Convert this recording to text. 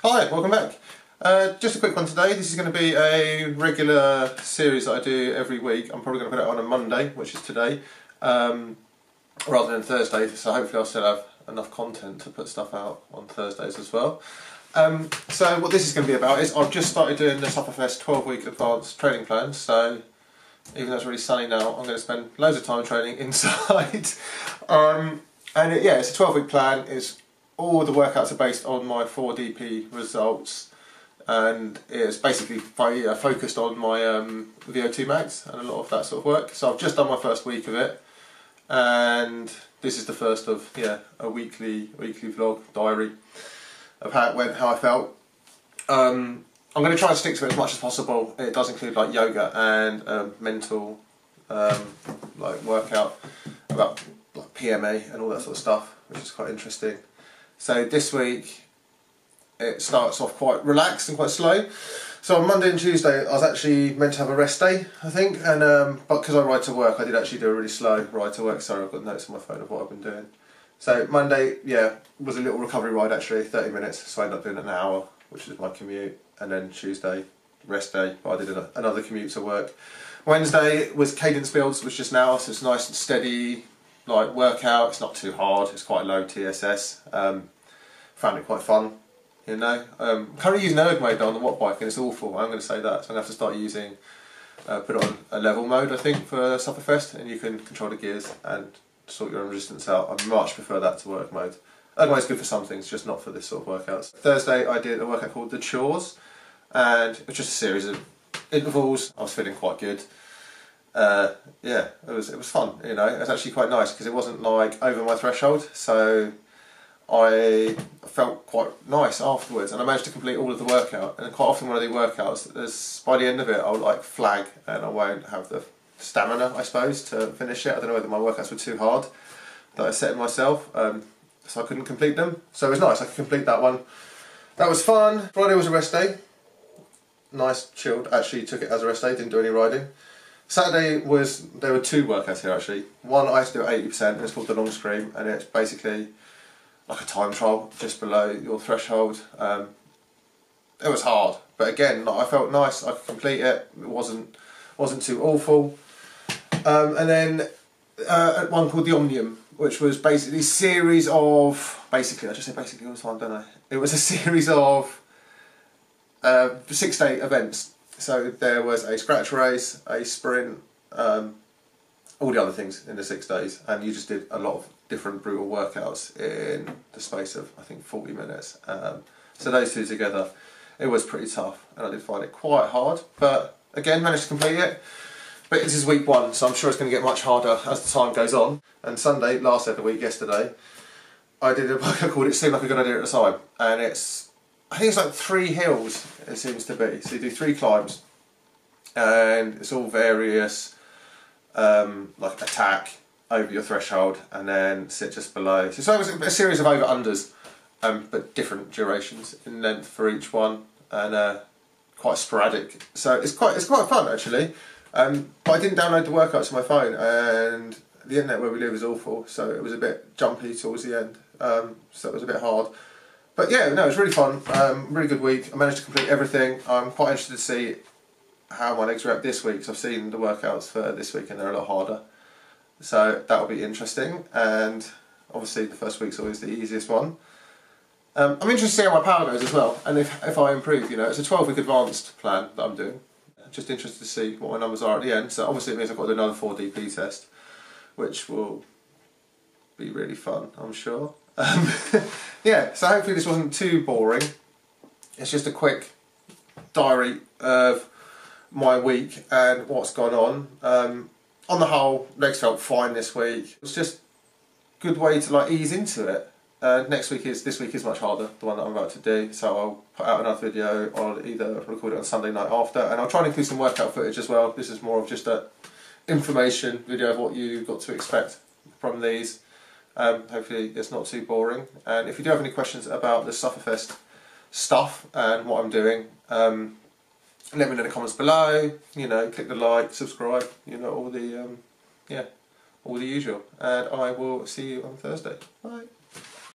Hi, welcome back. Just a quick one today. This is going to be a regular series that I do every week. I'm probably going to put it on a Monday, which is today, rather than Thursday, so hopefully I'll still have enough content to put stuff out on Thursdays as well. So what this is going to be about is I've just started doing the Sufferfest 12-week advanced training plan, so even though it's really sunny now, I'm going to spend loads of time training inside. Yeah, it's a 12-week plan. All the workouts are based on my 4DP results, and it's basically focused on my VO2 max and a lot of that sort of work. So I've just done my first week of it, and this is the first of a weekly vlog diary of how it went, how I felt. I'm going to try and stick to it as much as possible. It does include like yoga and mental like workout about like PMA and all that sort of stuff, which is quite interesting. So this week it starts off quite relaxed and quite slow. So on Monday and Tuesday I was actually meant to have a rest day, I think, and but because I ride to work I did actually do a really slow ride to work. Sorry, I've got notes on my phone of what I've been doing. So Monday, was a little recovery ride actually, 30 minutes, so I ended up doing an hour, which is my commute, and then Tuesday, rest day, but I did another commute to work. Wednesday was cadence builds, which is now, so it's nice and steady, like workout. It's not too hard, it's quite low TSS. Found it quite fun, you know. Currently using erg mode on the watt bike and it's awful, I'm going to say that, so I'm going to have to start using, put it on a level mode I think for Sufferfest, and you can control the gears and sort your own resistance out. I much prefer that to erg mode. Erg mode is good for some things, just not for this sort of workouts. Thursday I did a workout called the chores, and it was just a series of intervals. I was feeling quite good. Yeah, it was fun, you know. It was actually quite nice because it wasn't like over my threshold, so I felt quite nice afterwards, and I managed to complete all of the workout. And quite often when I do workouts, by the end of it I'll like flag and I won't have the stamina, I suppose, to finish it. I don't know whether my workouts were too hard that I set myself, so I couldn't complete them. So it was nice, I could complete that one. That was fun. Friday was a rest day. Nice, chilled. Actually took it as a rest day, didn't do any riding. Saturday there were two workouts here actually. One I had to do at 80%, and it's called the long scream, and it's basically like a time trial just below your threshold. It was hard, but again, like, I felt nice. I could complete it. It wasn't too awful. And then one called the Omnium, which was basically a series of I just say basically all the time, don't I? It was a series of 6-day events. So there was a scratch race, a sprint, all the other things in the 6 days, and you just did a lot of different brutal workouts in the space of I think 40 minutes. So those two together, it was pretty tough, and I did find it quite hard, but again managed to complete it. But this is week one, so I'm sure it's going to get much harder as the time goes on. And Sunday, last day of the week, yesterday, I did a workout called It Seemed Like a Good Idea at the Time, and I think it's like 3 hills, it seems to be. So you do 3 climbs, and it's all various, like attack over your threshold, and then sit just below. So it was a series of over-unders, but different durations in length for each one, and quite sporadic. So it's quite fun actually. But I didn't download the workouts to my phone, and the internet where we live is awful, so it was a bit jumpy towards the end, so it was a bit hard. But yeah, no, it was really fun, really good week. I managed to complete everything. I'm quite interested to see how my legs react this week, because I've seen the workouts for this week and they're a lot harder. So that will be interesting, and obviously the first week's always the easiest one. I'm interested to see how my power goes as well, and if I improve. You know, it's a 12-week advanced plan that I'm doing. Just interested to see what my numbers are at the end. So obviously it means I've got to do another 4DP test, which will be really fun, I'm sure. Yeah, so hopefully this wasn't too boring. It's just a quick diary of my week and what's gone on. On the whole, legs felt fine this week. It was just a good way to like ease into it. This week is much harder, the one that I'm about to do, so I'll put out another video. I'll either record it on Sunday night after, and I'll try and include some workout footage as well. This is more of just a information video of what you've got to expect from these. Hopefully it's not too boring, and if you do have any questions about the Sufferfest stuff and what I'm doing, let me know in the comments below. You know, click the like, subscribe, you know, all the all the usual, and I will see you on Thursday. Bye.